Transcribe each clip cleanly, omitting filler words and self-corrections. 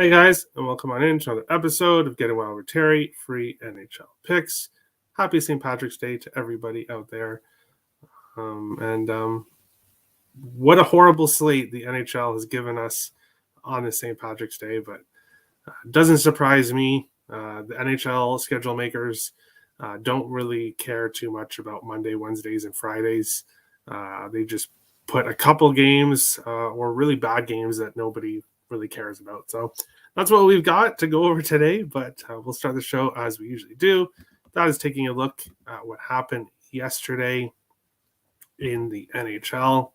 Hey guys, and welcome on in to another episode of Getting Wild with Terry, free NHL picks. Happy St. Patrick's Day to everybody out there. What a horrible slate the NHL has given us on this St. Patrick's Day, but it doesn't surprise me. The NHL schedule makers don't really care too much about Monday, Wednesdays, and Fridays. They just put a couple games or really bad games that nobody really cares about. So that's what we've got to go over today, but we'll start the show as we usually do. That is taking a look at what happened yesterday in the NHL.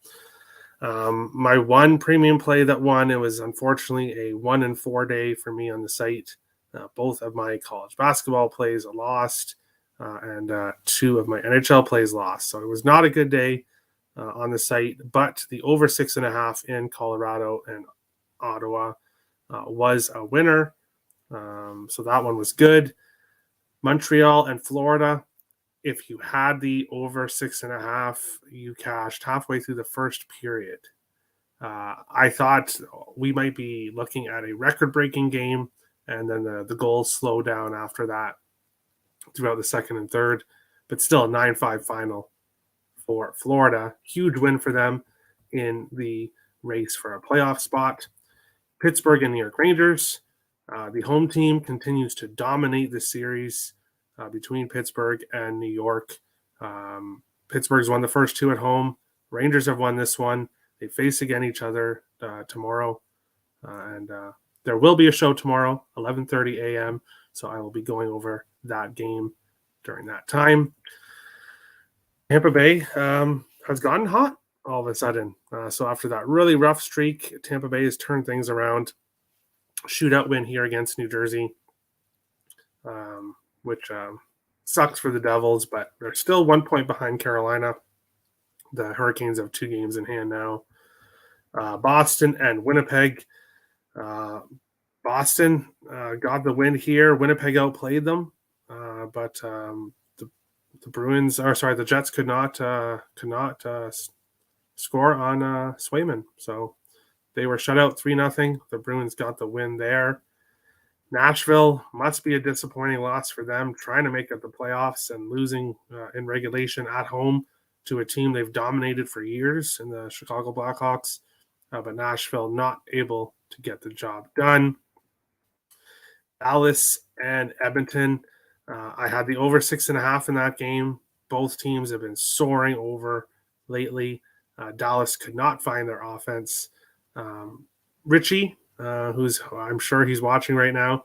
My one premium play that won, it was unfortunately a 1-4 day for me on the site. Both of my college basketball plays lost, and two of my NHL plays lost. So it was not a good day on the site, but the over 6.5 in Colorado and Ottawa was a winner. So that one was good. Montreal and Florida, if you had the over 6.5, you cashed halfway through the first period. I thought we might be looking at a record-breaking game, and then the goals slow down after that throughout the second and third, but still a 9-5 final for Florida. Huge win for them in the race for a playoff spot. Pittsburgh and New York Rangers. The home team continues to dominate the series between Pittsburgh and New York. Pittsburgh's won the first two at home. Rangers have won this one. They face again each other tomorrow. And there will be a show tomorrow, 11:30 a.m. So I will be going over that game during that time. Tampa Bay has gotten hot all of a sudden. So after that really rough streak, Tampa Bay has turned things around. Shootout win here against New Jersey, which sucks for the Devils, but they're still 1 point behind Carolina. The Hurricanes have 2 games in hand now. Boston and Winnipeg. Boston got the win here. Winnipeg outplayed them, but the Jets could not score on Swayman. So they were shut out 3-0. The Bruins got the win there. Nashville must be a disappointing loss for them, trying to make it the playoffs and losing in regulation at home to a team they've dominated for years in the Chicago Blackhawks. But Nashville not able to get the job done. Dallas and Edmonton. I had the over 6.5 in that game. Both teams have been soaring over lately. Dallas could not find their offense. Richie, who's I'm sure he's watching right now,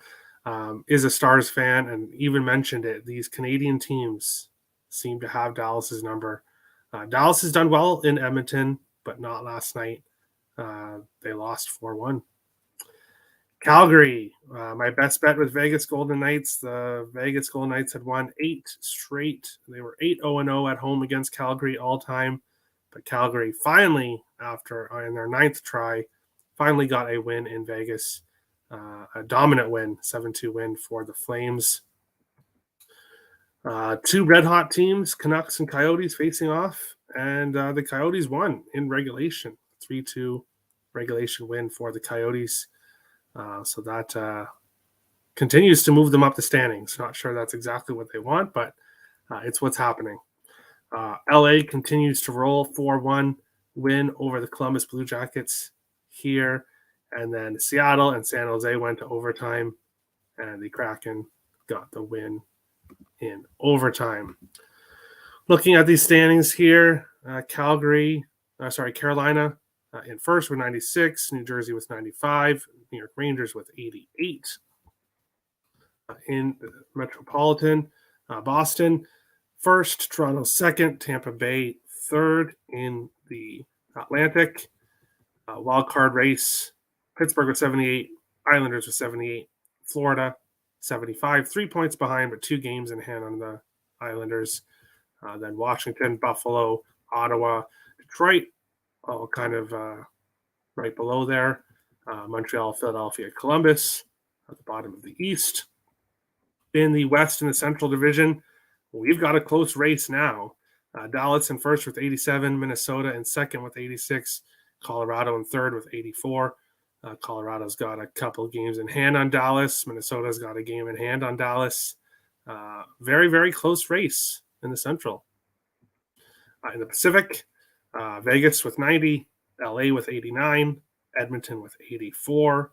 is a Stars fan and even mentioned it. These Canadian teams seem to have Dallas's number. Dallas has done well in Edmonton, but not last night. They lost 4-1. Calgary, my best bet with Vegas Golden Knights. The Vegas Golden Knights had won 8 straight. They were 8-0 at home against Calgary all time. But Calgary finally, after in their 9th try, finally got a win in Vegas. A dominant win, 7-2 win for the Flames. 2 red-hot teams, Canucks and Coyotes, facing off. And the Coyotes won in regulation. 3-2 regulation win for the Coyotes. So that continues to move them up the standings. Not sure that's exactly what they want, but it's what's happening. LA continues to roll 4-1 win over the Columbus Blue Jackets here. And then Seattle and San Jose went to overtime, and the Kraken got the win in overtime. Looking at these standings here, Carolina in first with 96, New Jersey with 95, New York Rangers with 88. In the Metropolitan, Boston first, Toronto second, Tampa Bay third. In the Atlantic, wild card race, Pittsburgh with 78, Islanders with 78, Florida 75, 3 points behind, but 2 games in hand on the Islanders. Then Washington, Buffalo, Ottawa, Detroit, all kind of right below there. Montreal, Philadelphia, Columbus at the bottom of the East. In the West and the Central Division, we've got a close race now. Dallas in first with 87, Minnesota in second with 86, Colorado in third with 84. Colorado's got a couple games in hand on Dallas. Minnesota's got a game in hand on Dallas. Very, very close race in the Central. In the Pacific, Vegas with 90, LA with 89, Edmonton with 84.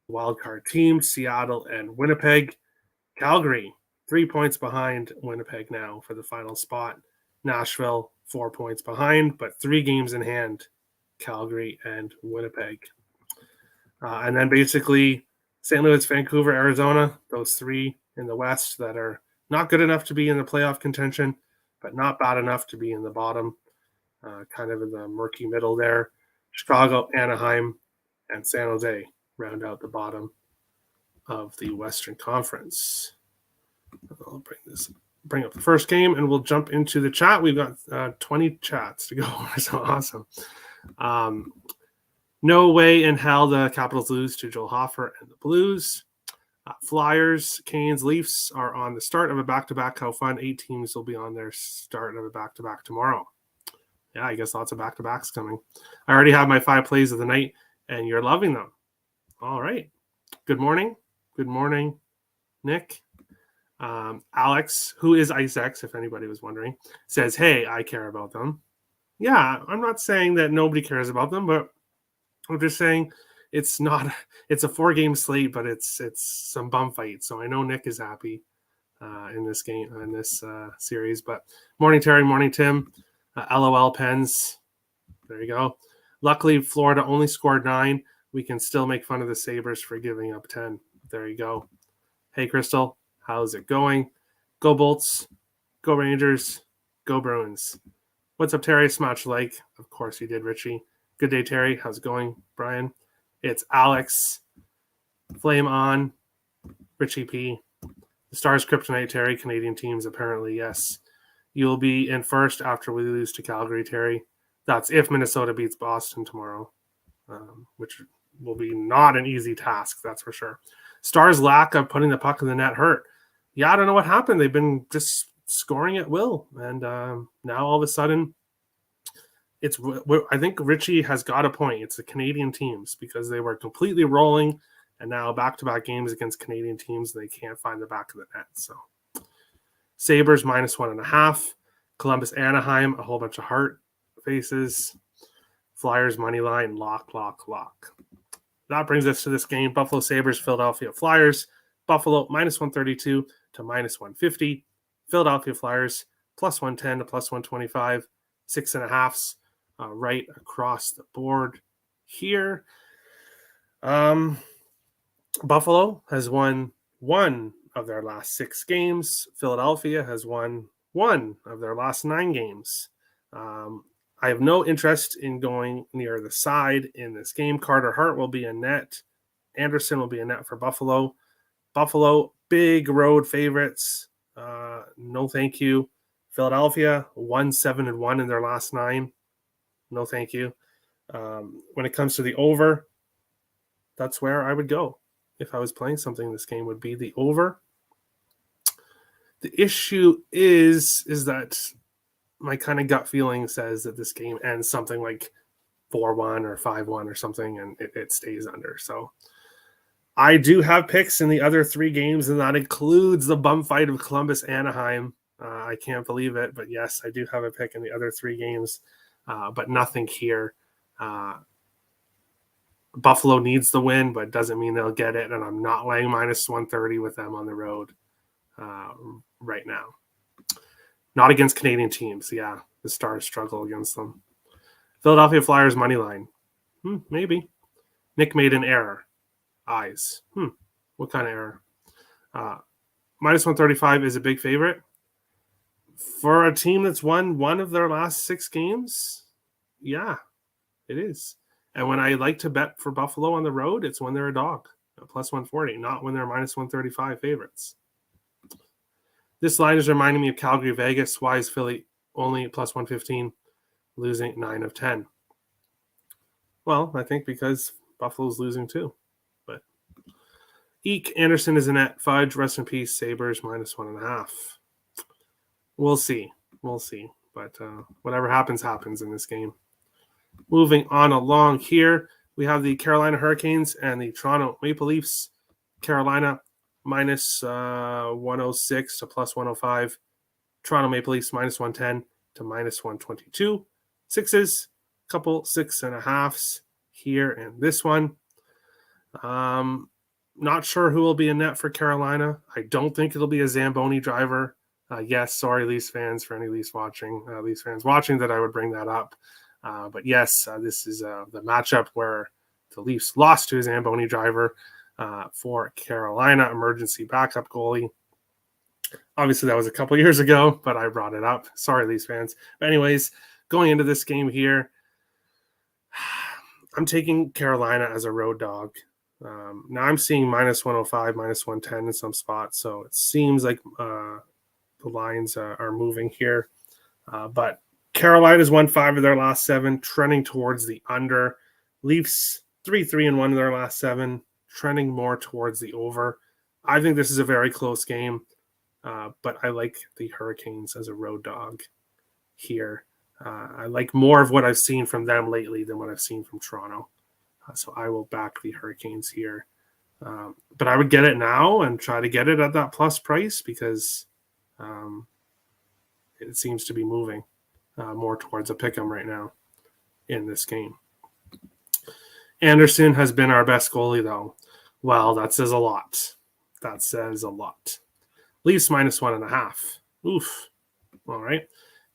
Wildcard teams, Seattle and Winnipeg. Calgary, 3 points behind Winnipeg now for the final spot. Nashville, 4 points behind, but 3 games in hand, Calgary and Winnipeg. And then basically St. Louis, Vancouver, Arizona, those 3 in the West that are not good enough to be in the playoff contention, but not bad enough to be in the bottom, kind of in the murky middle there. Chicago, Anaheim, and San Jose round out the bottom of the Western Conference. I'll bring up the first game, and we'll jump into the chat. We've got 20 chats to go. So awesome. No way in hell the Capitals lose to Joel Hofer and the Blues. Flyers, Canes, Leafs are on the start of a back-to-back. How fun. 8 teams will be on their start of a back-to-back tomorrow. Yeah, I guess lots of back-to-backs coming. I already have my 5 plays of the night, and you're loving them. All right. Good morning. Good morning, Nick. Alex, who is IceX, if anybody was wondering, says, hey, I care about them. Yeah, I'm not saying that nobody cares about them, but I'm just saying it's a 4-game slate, but it's some bum fight. So I know Nick is happy in this game, in this series. But morning, Terry. Morning, Tim. LOL Pens. There you go. Luckily, Florida only scored 9. We can still make fun of the Sabres for giving up 10. There you go. Hey, Crystal. How's it going? Go Bolts. Go Rangers. Go Bruins. What's up, Terry? Smash like. Of course you did, Richie. Good day, Terry. How's it going, Brian? It's Alex. Flame on. Richie P. The Stars Kryptonite, Terry. Canadian teams, apparently, yes. You'll be in first after we lose to Calgary, Terry. That's if Minnesota beats Boston tomorrow, which will be not an easy task, that's for sure. Stars' lack of putting the puck in the net hurt. Yeah, I don't know what happened. They've been just scoring at will. And now all of a sudden, I think Richie has got a point. It's the Canadian teams because they were completely rolling. And now back-to-back games against Canadian teams, they can't find the back of the net. So Sabres -1.5. Columbus, Anaheim, a whole bunch of heart faces. Flyers, money line, lock. That brings us to this game. Buffalo Sabres, Philadelphia Flyers. Buffalo -132 to -150. Philadelphia Flyers +110 to +125. 6.5s right across the board here. Buffalo has won 1 of their last 6 games. Philadelphia has won 1 of their last 9 games. I have no interest in going near the side in this game. Carter Hart will be in net. Anderson will be in net for Buffalo. Buffalo, big road favorites. No thank you. Philadelphia, 1-7-1 in their last 9. No thank you. When it comes to the over, that's where I would go. If I was playing something in this game, would be the over. The issue is that my kind of gut feeling says that this game ends something like 4-1 or 5-1 or something, and it stays under. So I do have picks in the other 3 games, and that includes the bum fight of Columbus, Anaheim. I can't believe it, but yes, I do have a pick in the other 3 games, but nothing here. Buffalo needs the win, but doesn't mean they'll get it, and I'm not laying -130 with them on the road right now. Not against Canadian teams. Yeah, the Stars struggle against them. Philadelphia Flyers money line. Maybe. Nick made an error. Eyes. What kind of error? -135 is a big favorite. For a team that's won 1 of their last 6 games, yeah, it is. And when I like to bet for Buffalo on the road, it's when they're a dog, +140, not when they're -135 favorites. This line is reminding me of Calgary, Vegas. Why is Philly only +115, losing 9 of 10? Well, I think because Buffalo's losing too. But Eek, Anderson is in net. Fudge, rest in peace. Sabres -1.5. We'll see. But whatever happens in this game. Moving on along here, we have the Carolina Hurricanes and the Toronto Maple Leafs. Carolina minus 106 to plus 105. Toronto Maple Leafs minus 110 to minus 122. Sixes, couple 6.5s here in this one. Not sure who will be in net for Carolina. I don't think it'll be a Zamboni driver. Yes, sorry, Leafs fans, for any Leafs fans watching that I would bring that up. But yes, this is the matchup where the Leafs lost to a Zamboni driver for Carolina, emergency backup goalie. Obviously, that was a couple years ago, but I brought it up. Sorry, Leafs fans. But anyways, going into this game here, I'm taking Carolina as a road dog. Now I'm seeing minus 105, minus 110 in some spots, so it seems like the lines are moving here. But Carolina's won 5 of their last 7, trending towards the under. Leafs 3-1 of their last 7, trending more towards the over. I think this is a very close game, but I like the Hurricanes as a road dog here. I like more of what I've seen from them lately than what I've seen from Toronto. So I will back the Hurricanes here. But I would get it now and try to get it at that plus price because it seems to be moving more towards a pick'em right now in this game. Anderson has been our best goalie, though. Well, that says a lot. That says a lot. Leafs minus 1.5. Oof. All right.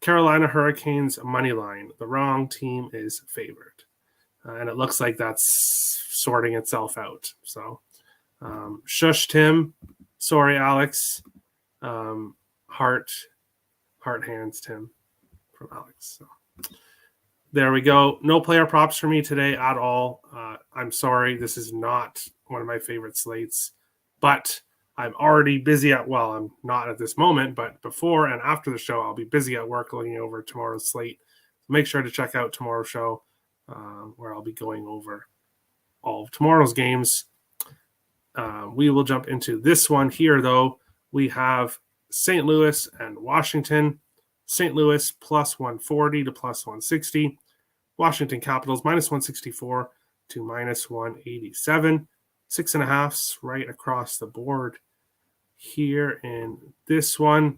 Carolina Hurricanes money line. The wrong team is favored. And it looks like that's sorting itself out. So, shush, Tim. Sorry, Alex. Heart hands, Tim, from Alex. So, there we go. No player props for me today at all. I'm sorry. This is not one of my favorite slates. But I'm already busy I'm not at this moment, but before and after the show, I'll be busy at work looking over tomorrow's slate. Make sure to check out tomorrow's show. Where I'll be going over all of tomorrow's games. We will jump into this one here, though. We have St. Louis and Washington. St. Louis plus 140 to plus 160. Washington Capitals minus 164 to minus 187. 6.5s right across the board here in this one.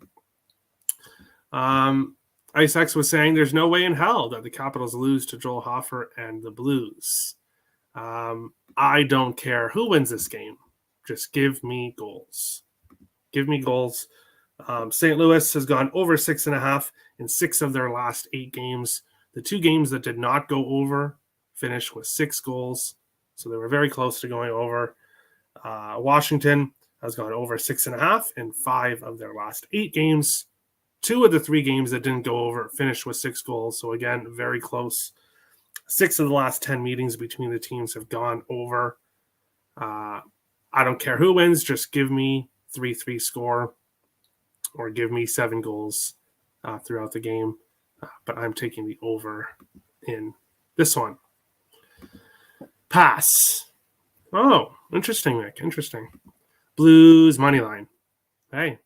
IceX was saying there's no way in hell that the Capitals lose to Joel Hofer and the Blues. I don't care who wins this game. Just give me goals. Give me goals. St. Louis has gone over 6.5 in 6 of their last 8 games. The 2 games that did not go over finished with 6 goals. So they were very close to going over. Washington has gone over 6.5 in 5 of their last 8 games. 2 of the 3 games that didn't go over finished with 6 goals. So, again, very close. 6 of the last 10 meetings between the teams have gone over. I don't care who wins. Just give me 3-3 score or give me 7 goals throughout the game. But I'm taking the over in this one. Pass. Oh, interesting, Nick. Interesting. Blues money line. Hey.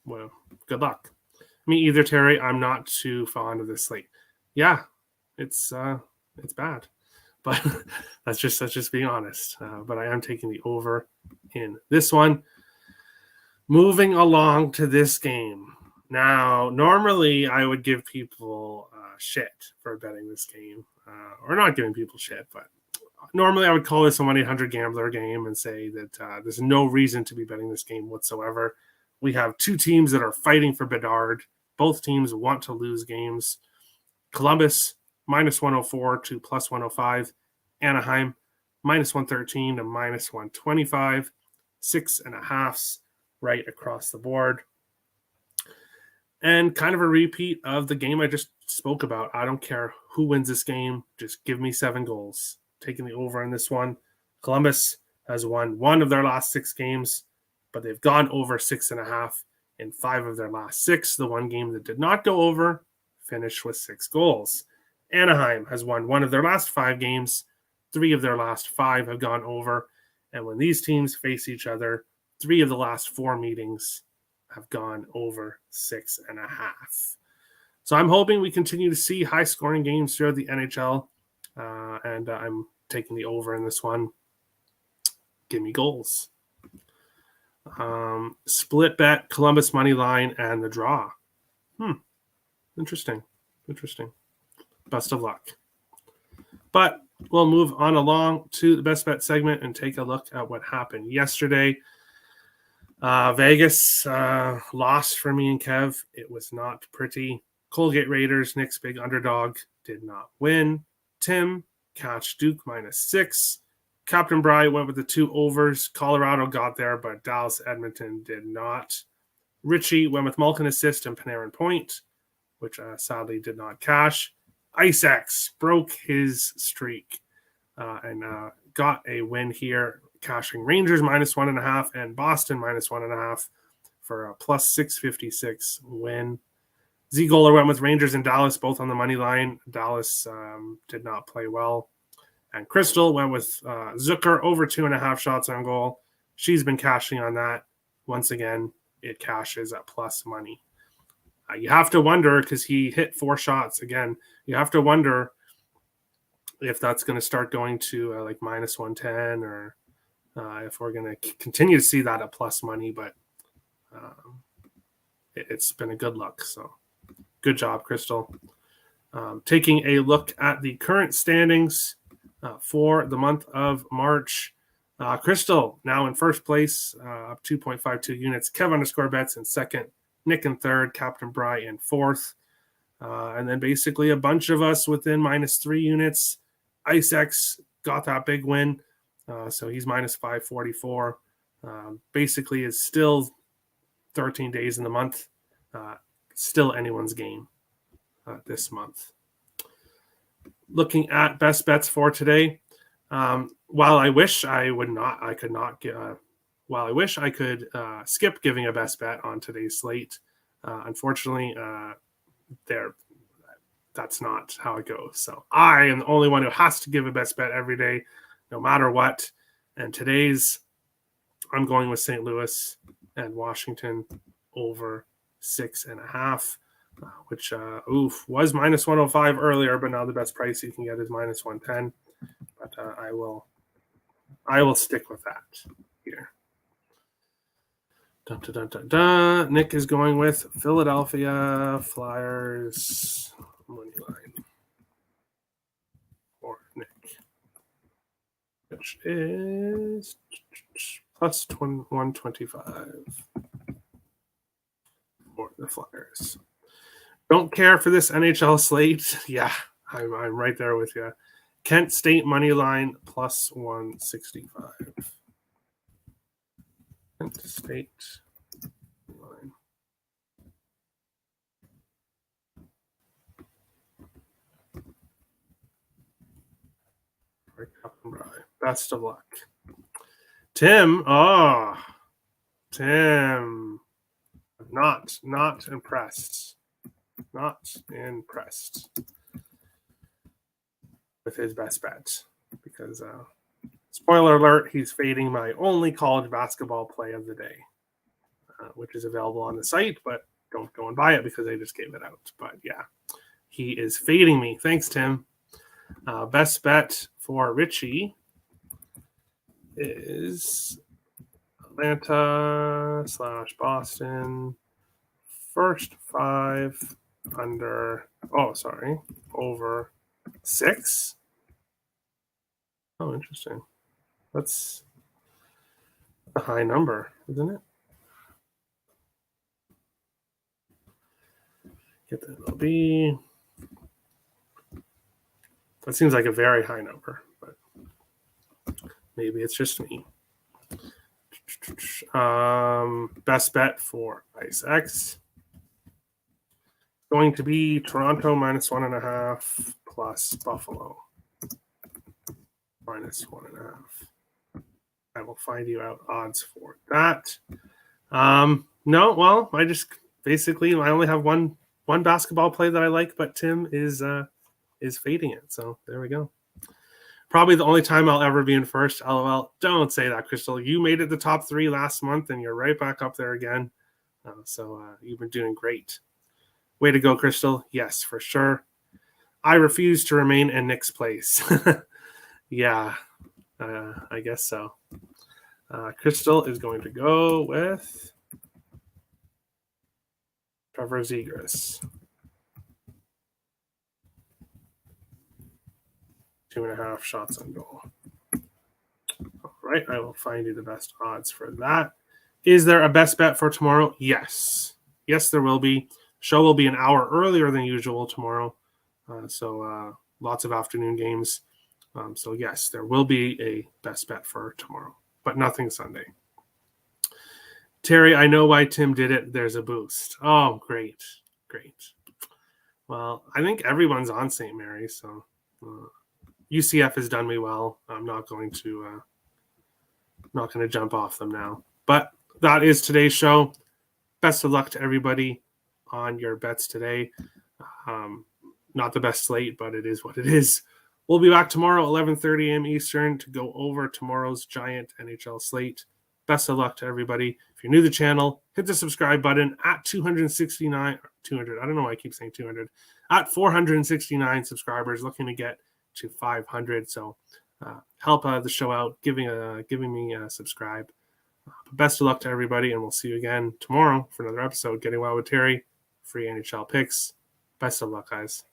Well, good luck. Me either, Terry. I'm not too fond of this slate. Yeah, it's bad, but that's just being honest. But I am taking the over in this one. Moving along to this game. Now, normally I would give people shit for betting this game, or not giving people shit, but normally I would call this a 1-800 gambler game and say that there's no reason to be betting this game whatsoever. We have 2 teams that are fighting for Bedard. Both teams want to lose games. Columbus, minus 104 to plus 105. Anaheim, minus 113 to minus 125. 6.5s right across the board. And kind of a repeat of the game I just spoke about. I don't care who wins this game. Just give me 7 goals. Taking the over in this one. Columbus has won 1 of their last 6 games, but they've gone over 6.5 in 5 of their last 6. The one game that did not go over finished with 6 goals. Anaheim has won 1 of their last 5 games. 3 of their last 5 have gone over. And when these teams face each other, 3 of the last 4 meetings have gone over 6.5. So I'm hoping we continue to see high-scoring games throughout the NHL. and I'm taking the over in this one. Give me goals. Split bet, Columbus money line, and the draw. Interesting. Best of luck. But we'll move on along to the best bet segment and take a look at what happened yesterday. Vegas lost for me and Kev. It was not pretty. Colgate Raiders, Nick's big underdog, did not win. Tim catch Duke -6. Captain Bry went with the 2 overs. Colorado got there, but Dallas Edmonton did not. Richie went with Malkin assist and Panarin point, which sadly did not cash. Icex broke his streak and got a win here, cashing Rangers -1.5 and Boston -1.5 for a +656 win. Z-Goaler went with Rangers and Dallas, both on the money line. Dallas did not play well. And Crystal went with Zucker over 2.5 shots on goal. She's been cashing on that. Once again, it cashes at plus money. You have to wonder, because he hit 4 shots again, you have to wonder if that's going to start going to like -110 or if we're going to continue to see that at plus money. But it's been a good look. So good job, Crystal. Taking a look at the current standings for the month of March. Crystal now in first place, up 2.52 units. Kev_bets in second. Nick in third. Captain Bry in fourth. And then basically a bunch of us within -3 units. Icex got that big win. So he's -544. Basically is still 13 days in the month. Still anyone's game this month. Looking at best bets for today. While I wish I could skip giving a best bet on today's slate, unfortunately, that's not how it goes. So I am the only one who has to give a best bet every day, no matter what. And today's, I'm going with St. Louis and Washington over 6.5, which was -105 earlier, but now the best price you can get is -110. But I will stick with that here. Dun, dun, dun, dun, dun. Nick is going with Philadelphia Flyers money line for Nick, which is plus 125 for the Flyers. Don't care for this NHL slate. Yeah, I'm right there with you. Kent State money line plus 165. Kent State line. Best of luck. Tim. Tim. Not impressed. Not impressed with his best bet, because spoiler alert, he's fading my only college basketball play of the day, which is available on the site, but don't go and buy it because they just gave it out. But yeah, he is fading me. Thanks, Tim. Best bet for Richie is Atlanta/Boston. First 5 over 6. Oh, interesting. That's a high number, isn't it? Get the MLB. That seems like a very high number, but maybe it's just me. Best bet for IceX. Going to be Toronto -1.5 plus Buffalo -1.5. I will find you out odds for that. No, well, I only have one basketball play that I like, but Tim is fading it. So there we go. Probably the only time I'll ever be in first. LOL. Don't say that, Crystal. You made it the top 3 last month, and you're right back up there again. So you've been doing great. Way to go, Crystal. Yes, for sure. I refuse to remain in Nick's place. Yeah, I guess so. Crystal is going to go with Trevor Zegras. 2.5 shots on goal. All right, I will find you the best odds for that. Is there a best bet for tomorrow? Yes. Yes, there will be. Show will be an hour earlier than usual tomorrow. So lots of afternoon games. So yes, there will be a best bet for tomorrow, but nothing Sunday. Terry, I know why Tim did it. There's a boost. Oh, great. Well, I think everyone's on St. Mary, so UCF has done me well. I'm not going to jump off them now. But that is today's show. Best of luck to everybody on your bets today. Not the best slate, but it is what it is. We'll be back tomorrow, 11:30 a.m. Eastern, to go over tomorrow's giant NHL slate. Best of luck to everybody. If you're new to the channel, hit the subscribe button at 269, 200. I don't know why I keep saying 200. At 469 subscribers, looking to get to 500. So help the show out, giving me a subscribe. Best of luck to everybody, and we'll see you again tomorrow for another episode. Getting Wild with Terry, free NHL picks. Best of luck, guys.